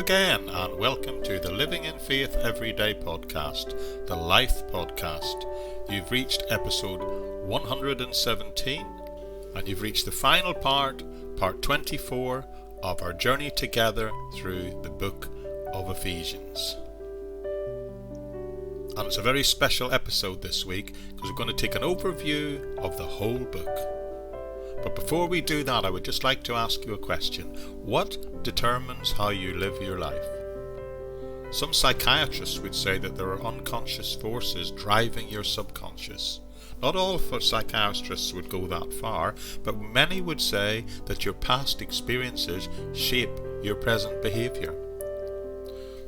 again, and welcome to the Living in Faith Everyday podcast, the Life podcast. You've reached episode 117, and you've reached the final part 24 of our journey together through the book of Ephesians. And it's a very special episode this week because we're going to take an overview of the whole book. But before we do that, I would just like to ask you a question. What determines how you live your life? Some psychiatrists would say that there are unconscious forces driving your subconscious. Not all psychiatrists would go that far, but many would say that your past experiences shape your present behaviour.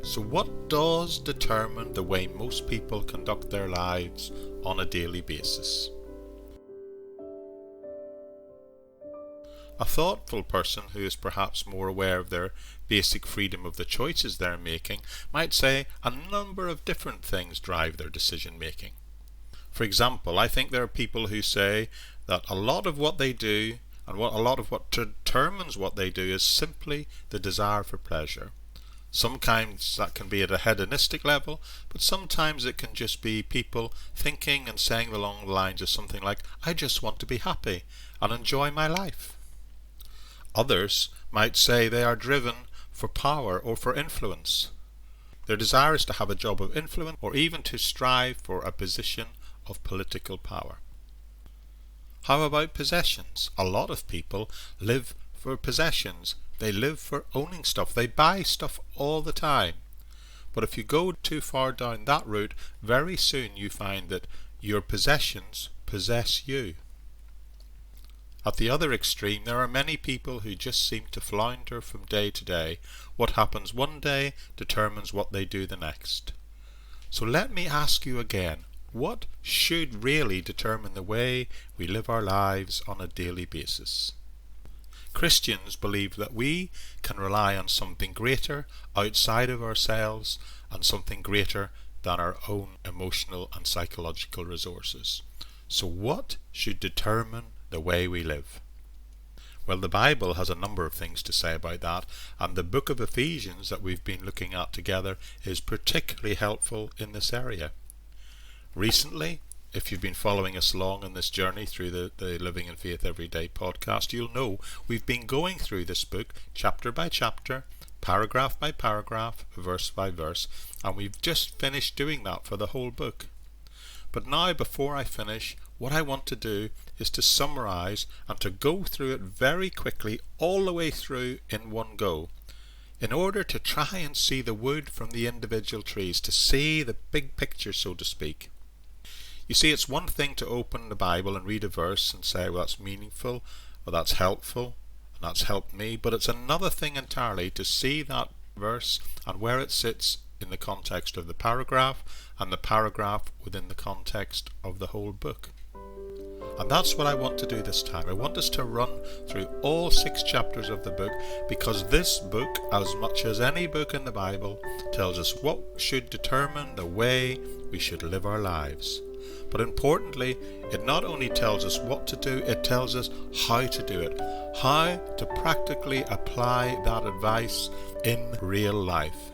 So what does determine the way most people conduct their lives on a daily basis? A thoughtful person who is perhaps more aware of their basic freedom of the choices they're making might say a number of different things drive their decision making. For example, I think there are people who say that a lot of what they do and a lot of what determines what they do is simply the desire for pleasure. Sometimes that can be at a hedonistic level, but sometimes it can just be people thinking and saying along the lines of something like, I just want to be happy and enjoy my life. Others might say they are driven for power or for influence. Their desire is to have a job of influence or even to strive for a position of political power. How about possessions? A lot of people live for possessions. They live for owning stuff. They buy stuff all the time. But if you go too far down that route, very soon you find that your possessions possess you. At the other extreme, there are many people who just seem to flounder from day to day. What happens one day determines what they do the next. So let me ask you again, what should really determine the way we live our lives on a daily basis? Christians believe that we can rely on something greater outside of ourselves and something greater than our own emotional and psychological resources. So what should determine the way we live? Well, the Bible has a number of things to say about that, and the book of Ephesians that we've been looking at together is particularly helpful in this area. Recently, if you've been following us along in this journey through the Living in Faith Everyday podcast, you'll know we've been going through this book chapter by chapter, paragraph by paragraph, verse by verse, and we've just finished doing that for the whole book. But now, before I finish, what I want to do is to summarize and to go through it very quickly all the way through in one go, in order to try and see the wood from the individual trees, to see the big picture, so to speak. You see, it's one thing to open the Bible and read a verse and say, well, that's meaningful, or that's helpful, and that's helped me, but it's another thing entirely to see that verse and where it sits in the context of the paragraph and the paragraph within the context of the whole book. And that's what I want to do this time. I want us to run through all 6 chapters of the book, because this book, as much as any book in the Bible, tells us what should determine the way we should live our lives. But importantly, it not only tells us what to do, it tells us how to do it, how to practically apply that advice in real life.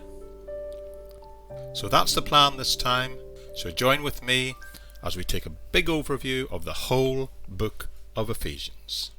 So that's the plan this time. So join with me as we take a big overview of the whole book of Ephesians.